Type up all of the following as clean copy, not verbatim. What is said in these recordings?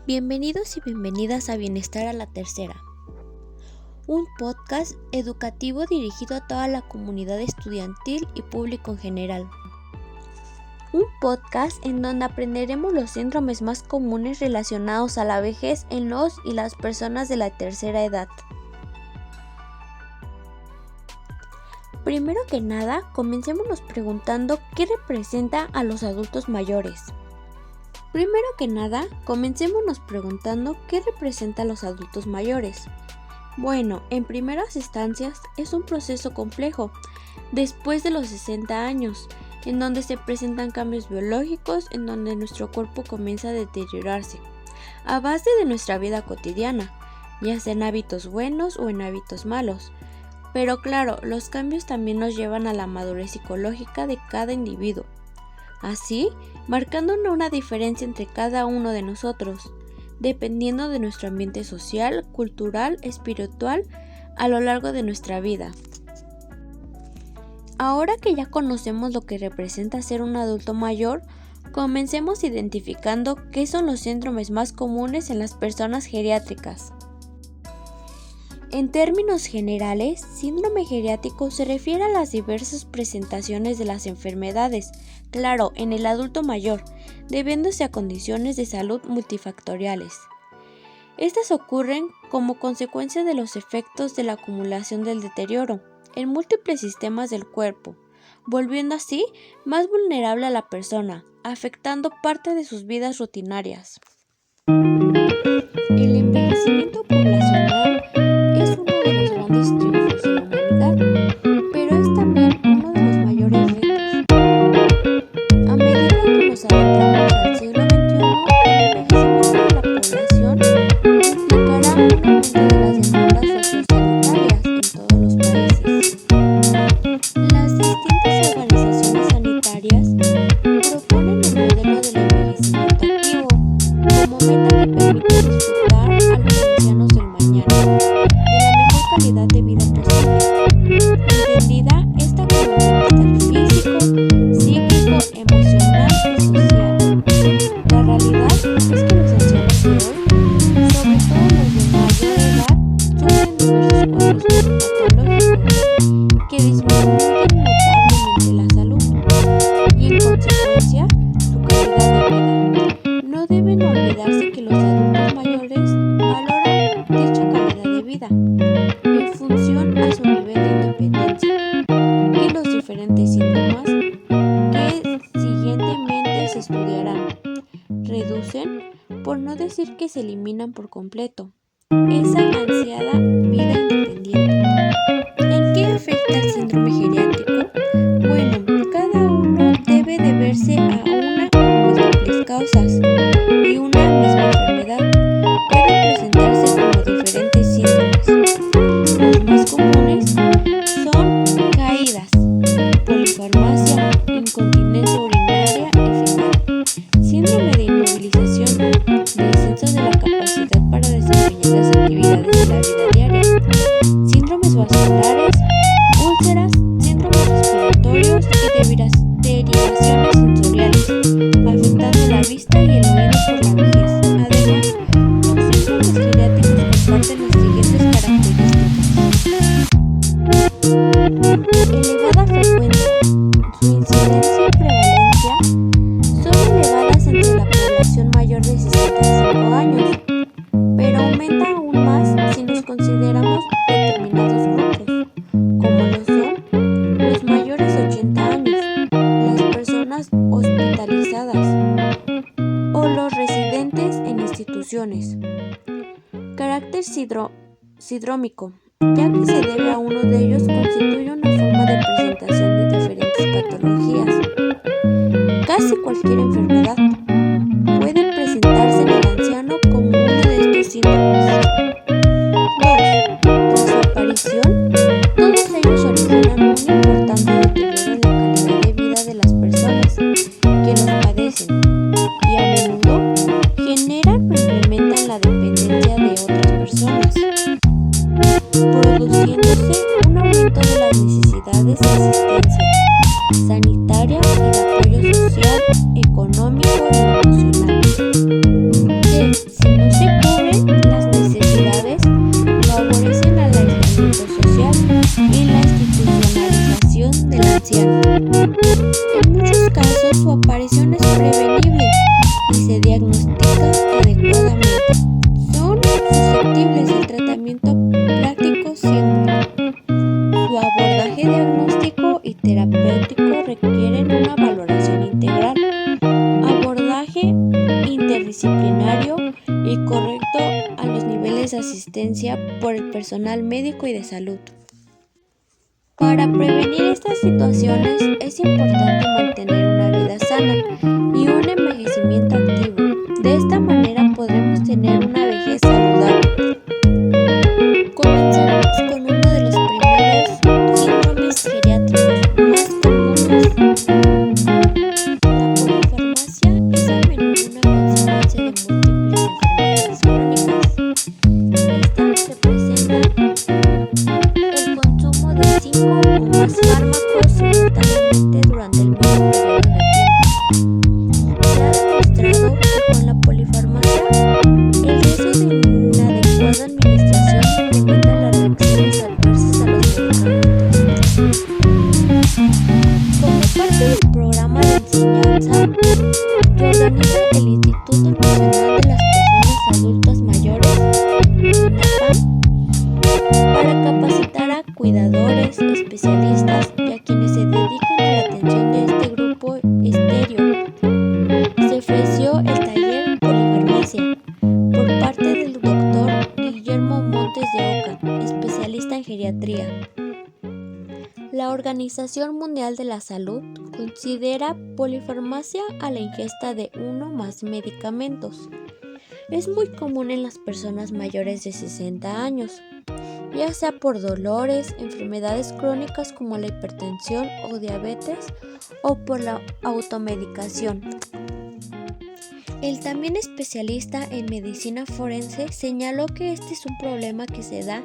Bienvenidos y bienvenidas a Bienestar a la Tercera, un podcast educativo dirigido a toda la comunidad estudiantil y público en general. Un podcast en donde aprenderemos los síndromes más comunes relacionados a la vejez en los y las personas de la tercera edad. Primero que nada, comencémonos preguntando qué representa a los adultos mayores. Bueno, en primeras instancias es un proceso complejo, después de los 60 años, en donde se presentan cambios biológicos, en donde nuestro cuerpo comienza a deteriorarse, a base de nuestra vida cotidiana, ya sea en hábitos buenos o en hábitos malos. Pero claro, los cambios también nos llevan a la madurez psicológica de cada individuo, así marcando una diferencia entre cada uno de nosotros, dependiendo de nuestro ambiente social, cultural, espiritual, a lo largo de nuestra vida. Ahora que ya conocemos lo que representa ser un adulto mayor, comencemos identificando qué son los síndromes más comunes en las personas geriátricas. En términos generales, síndrome geriátrico se refiere a las diversas presentaciones de las enfermedades, claro, en el adulto mayor, debiéndose a condiciones de salud multifactoriales. Estas ocurren como consecuencia de los efectos de la acumulación del deterioro en múltiples sistemas del cuerpo, volviendo así más vulnerable a la persona, afectando parte de sus vidas rutinarias. El envejecimiento poblacional es uno de los grandes triunfos de la humanidad, pero es también uno de los mayores retos. A medida que nos adentramos al siglo XXI, el envejecimiento de la población implicará un aumento de las demandas sociosanitarias en todos los países. Las distintas organizaciones sanitarias proponen el modelo del envejecimiento activo como meta que permite disfrutar a los ancianos del mañana de la mejor calidad de vida posible, entendida esta como el bienestar físico, psíquico, emocional y social. La realidad es que los ancianos de hoy, sobre todo los de mayor edad, sufren diversos cuadros patológicos que disminuyen notablemente la salud y en consecuencia su calidad de vida. No deben olvidarse que los adultos mayores valoran dicha calidad de vida en función a su nivel de independencia y los diferentes síntomas que siguientemente se estudiarán reducen, por no decir que se eliminan por completo, esa ansiada vida independiente. ¿En qué afecta el síndrome geriátrico? Bueno, cada uno debe deberse a una o múltiples causas y una misma enfermedad puede presentarse como diferentes síntomas. Los más comunes son caídas, polifarmacia, incontinencia urinaria y fecal, síndrome de inmovilización, descenso de la capacidad para desempeñar las actividades de la vida diaria, síndromes vasculares, úlceras, síndromes respiratorios y derivaciones sensoriales, afectando la vista y el oído por la vejez. Además, los síndromes geriátricos comparten las siguientes características. Elevada frecuencia. Su incidencia y prevalencia son elevadas entre la población mayor de 65 años, pero aumenta aún más si nos consideramos determinados grupos, como lo son los mayores de 80 años, las personas hospitalizadas o los residentes en instituciones. Carácter sindrómico, ya que se debe a uno de ellos constituye una forma de presentación de diferentes patologías. Casi cualquier enfermedad puede presentarse en el anciano como uno de estos síntomas. 2. Tras su aparición, todos ellos originan un importante deterioro en la calidad de vida de las personas que los padecen y a menudo generan o implementan la dependencia de otras personas, produciéndose un aumento de las necesidades de asistencia sanitaria y de apoyo social, económico y emocional, que, si no depresión del anciano. En muchos casos su aparición es prevenible y se diagnostica adecuadamente. Son susceptibles al tratamiento práctico siempre. Su abordaje diagnóstico y terapéutico requieren una valoración integral, abordaje interdisciplinario y correcto a los niveles de asistencia por el personal médico y de salud. Para prevenir estas situaciones es importante mantener una vida sana y un envejecimiento activo. De esta manera podremos tener una vejez saludable. Comenzaremos con uno de los primeros síndromes geriátricos más comunes. La polifarmacia es a menudo una consecuencia de múltiples enfermedades crónicas. Esta representa el consumo de 5 o más fármacos simultáneamente durante el mismo periodo de tiempo. Se ha demostrado que con la polifarmacia el riesgo de inadecuada administración incrementa las reacciones adversas a los medicamentos. Como parte del programa de enseñanza que organiza el Instituto Nacional de las Personas Adultas Mayores, INAPAM, para capacitar a cuidadores, especialistas y a quienes se dedican a la atención de este grupo estéreo, se ofreció el taller Polifarmacia por parte del doctor Guillermo Montes de Oca, especialista en geriatría. La Organización Mundial de la Salud considera polifarmacia a la ingesta de uno o más medicamentos. Es muy común en las personas mayores de 60 años, ya sea por dolores, enfermedades crónicas como la hipertensión o diabetes o por la automedicación. El también especialista en medicina forense señaló que este es un problema que se da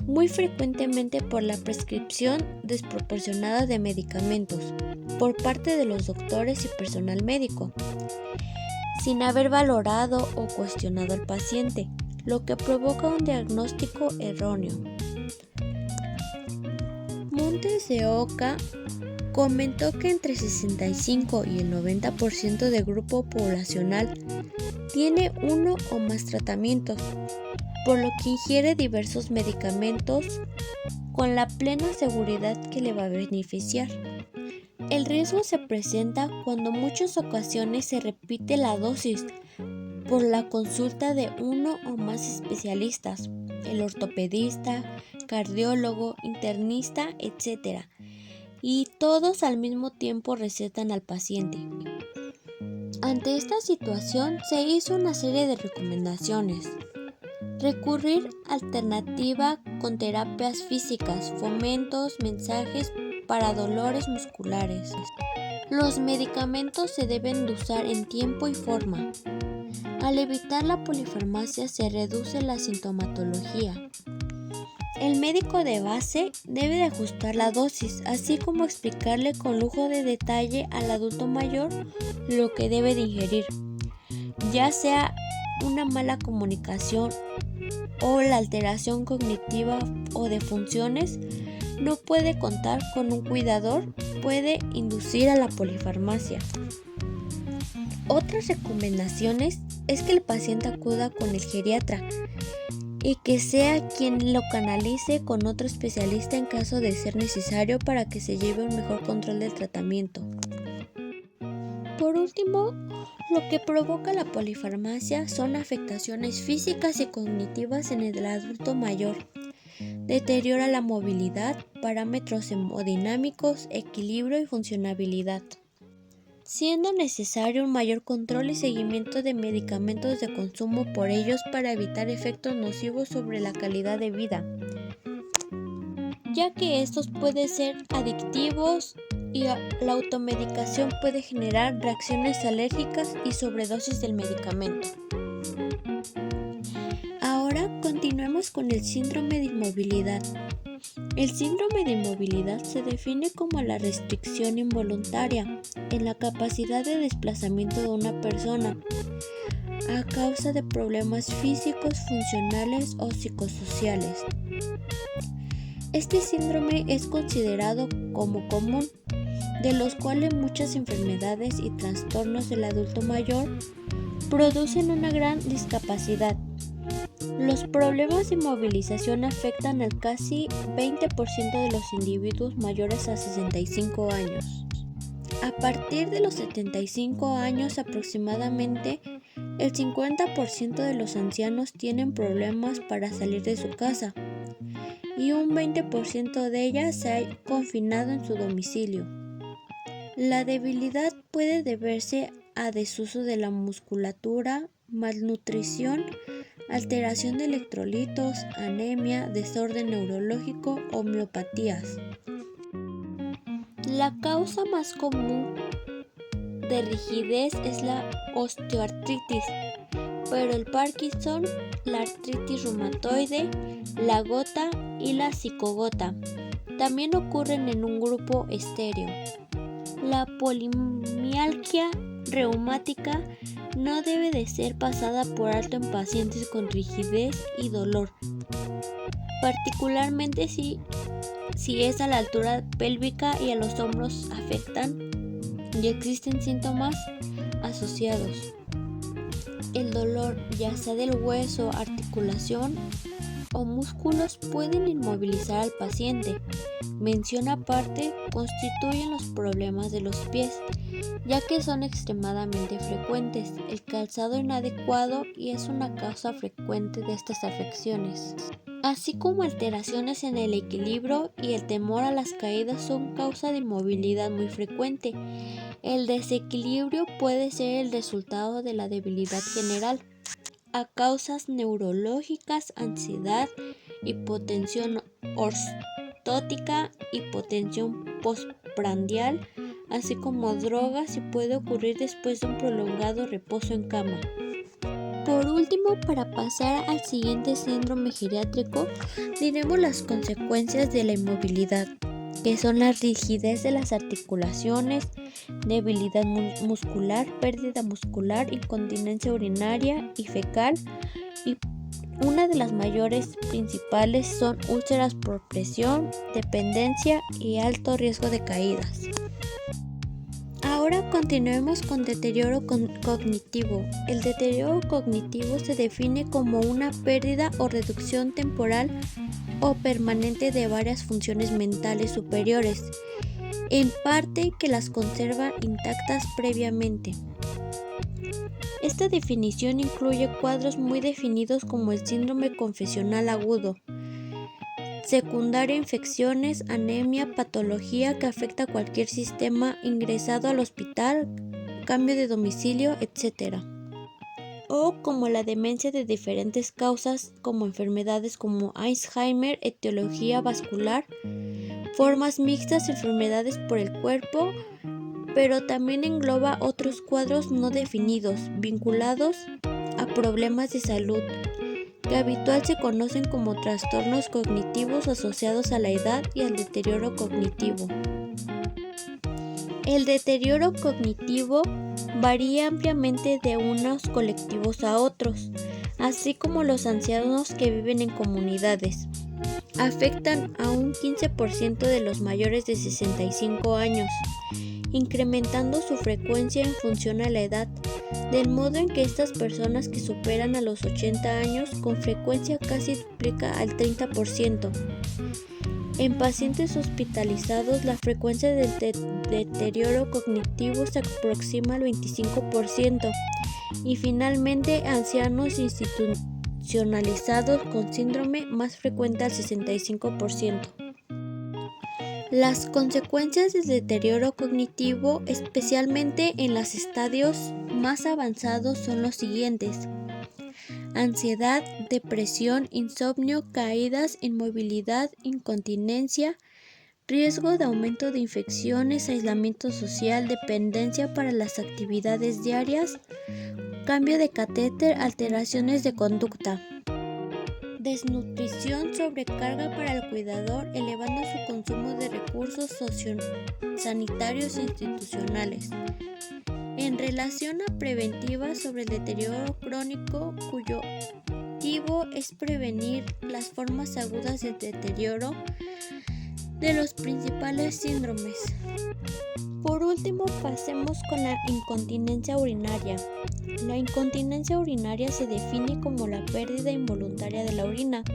muy frecuentemente por la prescripción desproporcionada de medicamentos por parte de los doctores y personal médico, sin haber valorado o cuestionado al paciente, lo que provoca un diagnóstico erróneo. Montes de Oca comentó que entre 65 y el 90% del grupo poblacional tiene uno o más tratamientos, por lo que ingiere diversos medicamentos con la plena seguridad que le va a beneficiar. El riesgo se presenta cuando en muchas ocasiones se repite la dosis por la consulta de uno o más especialistas, el ortopedista, cardiólogo, internista, etc. Y todos al mismo tiempo recetan al paciente. Ante esta situación se hizo una serie de recomendaciones. Recurrir a alternativa con terapias físicas, fomentos, mensajes para dolores musculares. Los medicamentos se deben de usar en tiempo y forma. Al evitar la polifarmacia se reduce la sintomatología. El médico de base debe de ajustar la dosis, así como explicarle con lujo de detalle al adulto mayor lo que debe de ingerir, ya sea una mala comunicación o la alteración cognitiva o de funciones. No puede contar con un cuidador, puede inducir a la polifarmacia. Otras recomendaciones es que el paciente acuda con el geriatra y que sea quien lo canalice con otro especialista en caso de ser necesario para que se lleve un mejor control del tratamiento. Por último, lo que provoca la polifarmacia son afectaciones físicas y cognitivas en el adulto mayor. Deteriora la movilidad, parámetros hemodinámicos, equilibrio y funcionabilidad, siendo necesario un mayor control y seguimiento de medicamentos de consumo por ellos para evitar efectos nocivos sobre la calidad de vida, ya que estos pueden ser adictivos y la automedicación puede generar reacciones alérgicas y sobredosis del medicamento. Ahora continuemos con el síndrome de inmovilidad. El síndrome de inmovilidad se define como la restricción involuntaria en la capacidad de desplazamiento de una persona a causa de problemas físicos, funcionales o psicosociales. Este síndrome es considerado como común, de los cuales muchas enfermedades y trastornos del adulto mayor producen una gran discapacidad. Los problemas de movilización afectan al casi 20% de los individuos mayores a 65 años. A partir de los 75 años aproximadamente, el 50% de los ancianos tienen problemas para salir de su casa y un 20% de ellas se ha confinado en su domicilio. La debilidad puede deberse a desuso de la musculatura, malnutrición, alteración de electrolitos, anemia, desorden neurológico o miopatías. La causa más común de rigidez es la osteoartritis, pero el Parkinson, la artritis reumatoide, la gota y la cicogota también ocurren en un grupo estéreo. La polimialgia reumática no debe de ser pasada por alto en pacientes con rigidez y dolor, particularmente si es a la altura pélvica y a los hombros afectan y existen síntomas asociados. El dolor, ya sea del hueso, articulación o músculos, pueden inmovilizar al paciente. Mención aparte constituyen los problemas de los pies, ya que son extremadamente frecuentes. El calzado inadecuado y es una causa frecuente de estas afecciones, así como alteraciones en el equilibrio y el temor a las caídas son causa de inmovilidad muy frecuente. El desequilibrio puede ser el resultado de la debilidad general a causas neurológicas, ansiedad, hipotensión ortótica, hipotensión postprandial, así como drogas, y puede ocurrir después de un prolongado reposo en cama. Por último, para pasar al siguiente síndrome geriátrico, diremos las consecuencias de la inmovilidad, que son la rigidez de las articulaciones, debilidad muscular, pérdida muscular, incontinencia urinaria y fecal, y una de las mayores principales son úlceras por presión, dependencia y alto riesgo de caídas. Ahora continuemos con deterioro cognitivo. El deterioro cognitivo se define como una pérdida o reducción temporal o permanente de varias funciones mentales superiores, en parte que las conservan intactas previamente. Esta definición incluye cuadros muy definidos como el síndrome confusional agudo, secundario infecciones, anemia, patología que afecta a cualquier sistema, ingresado al hospital, cambio de domicilio, etc. O como la demencia de diferentes causas, como enfermedades como Alzheimer, etiología vascular, formas mixtas, enfermedades por el cuerpo, pero también engloba otros cuadros no definidos, vinculados a problemas de salud, que habitual se conocen como trastornos cognitivos asociados a la edad y al deterioro cognitivo. El deterioro cognitivo varía ampliamente de unos colectivos a otros, así como los ancianos que viven en comunidades. Afectan a un 15% de los mayores de 65 años, incrementando su frecuencia en función a la edad, del modo en que estas personas que superan a los 80 años con frecuencia casi duplica al 30%. En pacientes hospitalizados, la frecuencia del deterioro cognitivo se aproxima al 25%, y finalmente ancianos institucionalizados con síndrome más frecuente al 65%. Las consecuencias del deterioro cognitivo, especialmente en los estadios más avanzados, son los siguientes: ansiedad, depresión, insomnio, caídas, inmovilidad, incontinencia, riesgo de aumento de infecciones, aislamiento social, dependencia para las actividades diarias, cambio de catéter, alteraciones de conducta. Desnutrición, sobrecarga para el cuidador, elevando su consumo de recursos sociosanitarios e institucionales. En relación a preventiva sobre el deterioro crónico, cuyo objetivo es prevenir las formas agudas de deterioro de los principales síndromes. Por último, pasemos con la incontinencia urinaria. La incontinencia urinaria se define como la pérdida involuntaria de la orina,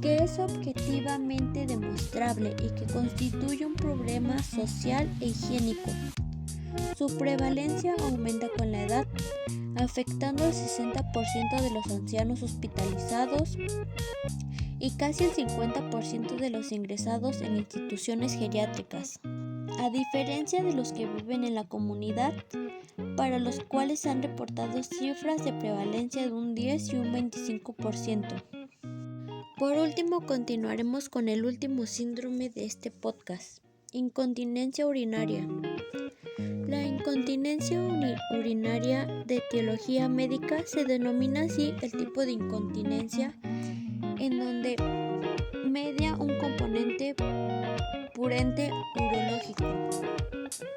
que es objetivamente demostrable y que constituye un problema social e higiénico. Su prevalencia aumenta con la edad, afectando al 60% de los ancianos hospitalizados y casi el 50% de los ingresados en instituciones geriátricas. A diferencia de los que viven en la comunidad, para los cuales se han reportado cifras de prevalencia de un 10 y un 25%. Por último, continuaremos con el último síndrome de este podcast, incontinencia urinaria. La incontinencia urinaria de etiología médica se denomina así el tipo de incontinencia en donde media un componente purente urológico.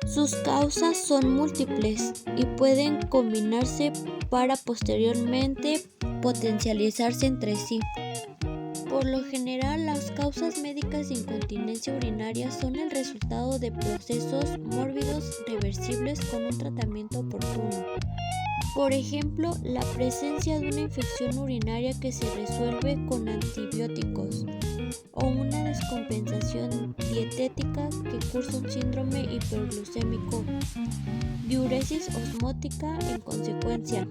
Sus causas son múltiples y pueden combinarse para posteriormente potencializarse entre sí. Por lo general, las causas médicas de incontinencia urinaria son el resultado de procesos mórbidos reversibles con un tratamiento oportuno. Por ejemplo, la presencia de una infección urinaria que se resuelve con antibióticos o una descompensación dietética que cursa un síndrome hiperglucémico, diuresis osmótica en consecuencia.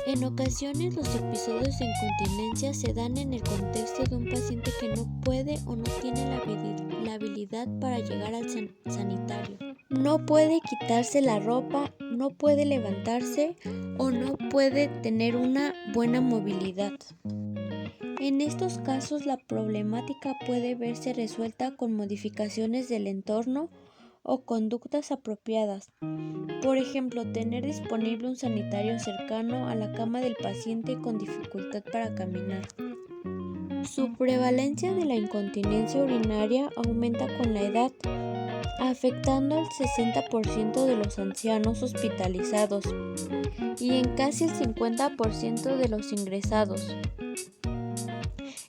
En ocasiones los episodios de incontinencia se dan en el contexto de un paciente que no puede o no tiene la habilidad para llegar al sanitario. No puede quitarse la ropa, no puede levantarse o no puede tener una buena movilidad. En estos casos la problemática puede verse resuelta con modificaciones del entorno o conductas apropiadas. Por ejemplo, tener disponible un sanitario cercano a la cama del paciente con dificultad para caminar. Su prevalencia de la incontinencia urinaria aumenta con la edad, afectando al 60% de los ancianos hospitalizados y en casi el 50% de los ingresados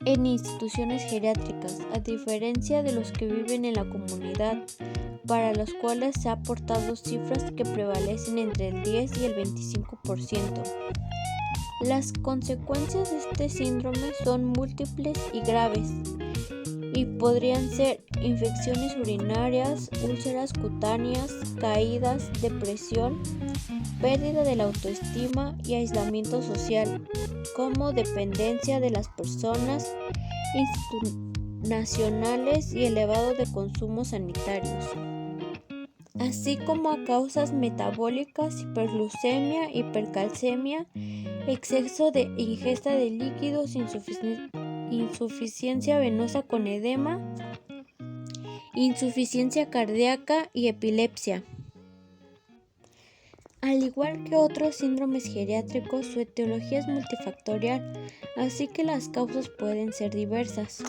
en instituciones geriátricas, a diferencia de los que viven en la comunidad, para los cuales se ha aportado cifras que prevalecen entre el 10 y el 25%. Las consecuencias de este síndrome son múltiples y graves, y podrían ser infecciones urinarias, úlceras cutáneas, caídas, depresión, pérdida de la autoestima y aislamiento social, como dependencia de las personas institucionales y elevado de consumos sanitarios, así como a causas metabólicas, hiperglucemia, hipercalcemia, exceso de ingesta de líquidos, insuficiencia venosa con edema, insuficiencia cardíaca y epilepsia. Al igual que otros síndromes geriátricos, su etiología es multifactorial, así que las causas pueden ser diversas.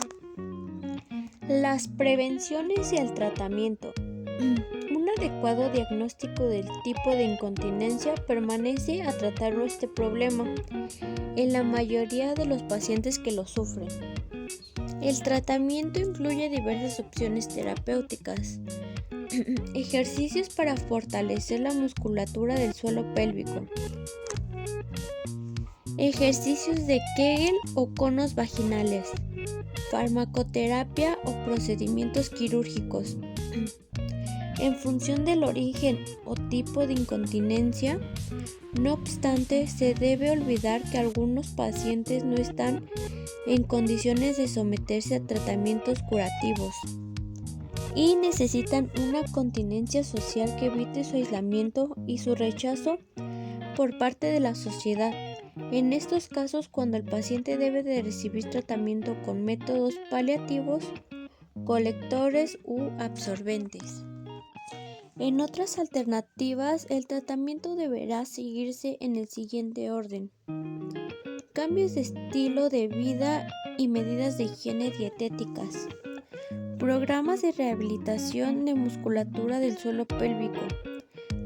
Las prevenciones y el tratamiento. Un adecuado diagnóstico del tipo de incontinencia permanece a tratar este problema en la mayoría de los pacientes que lo sufren. El tratamiento incluye diversas opciones terapéuticas. Ejercicios para fortalecer la musculatura del suelo pélvico. Ejercicios de Kegel o conos vaginales. Farmacoterapia o procedimientos quirúrgicos. En función del origen o tipo de incontinencia, no obstante, se debe olvidar que algunos pacientes no están en condiciones de someterse a tratamientos curativos y necesitan una continencia social que evite su aislamiento y su rechazo por parte de la sociedad. En estos casos, cuando el paciente debe de recibir tratamiento con métodos paliativos, colectores u absorbentes. En otras alternativas, el tratamiento deberá seguirse en el siguiente orden: cambios de estilo de vida y medidas de higiene dietéticas, programas de rehabilitación de musculatura del suelo pélvico,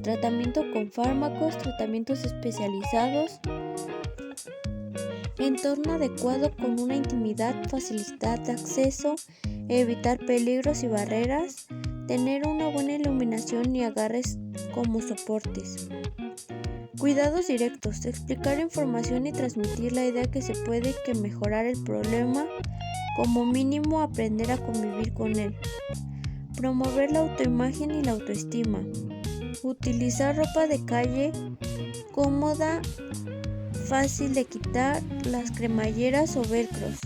tratamiento con fármacos, tratamientos especializados entorno adecuado con una intimidad, facilidad de acceso, evitar peligros y barreras, tener una buena iluminación y agarres como soportes. Cuidados directos, explicar información y transmitir la idea que se puede mejorar el problema, como mínimo aprender a convivir con él. Promover la autoimagen y la autoestima. Utilizar ropa de calle cómoda, fácil de quitar, las cremalleras o velcros.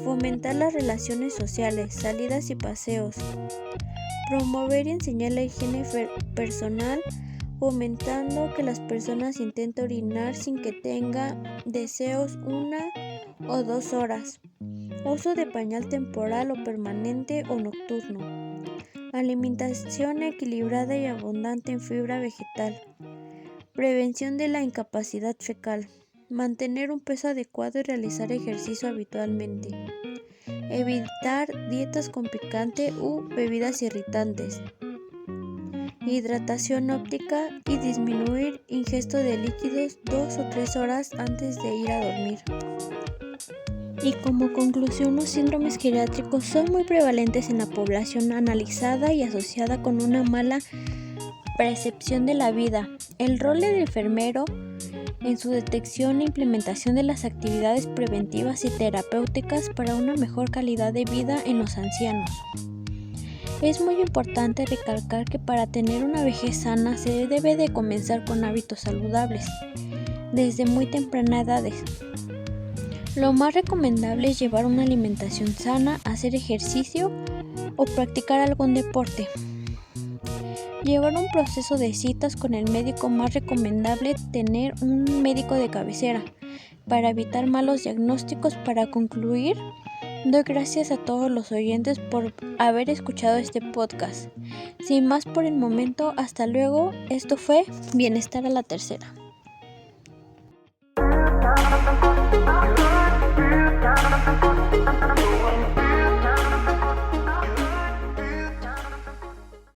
Fomentar las relaciones sociales, salidas y paseos. Promover y enseñar la higiene personal, fomentando que las personas intenten orinar sin que tenga deseos 1 o 2 horas. Uso de pañal temporal o permanente o nocturno. Alimentación equilibrada y abundante en fibra vegetal. Prevención de la incapacidad fecal. Mantener un peso adecuado y realizar ejercicio habitualmente. Evitar dietas con picante u bebidas irritantes. Hidratación óptica y disminuir ingesto de líquidos 2 o 3 horas antes de ir a dormir. Y como conclusión, los síndromes geriátricos son muy prevalentes en la población analizada y asociada con una mala percepción de la vida. El rol del enfermero en su detección e implementación de las actividades preventivas y terapéuticas para una mejor calidad de vida en los ancianos. Es muy importante recalcar que para tener una vejez sana se debe de comenzar con hábitos saludables desde muy temprana edad. Lo más recomendable es llevar una alimentación sana, hacer ejercicio o practicar algún deporte. Llevar un proceso de citas con el médico, más recomendable tener un médico de cabecera para evitar malos diagnósticos. Para concluir, doy gracias a todos los oyentes por haber escuchado este podcast. Sin más por el momento, hasta luego. Esto fue Bienestar a la Tercera.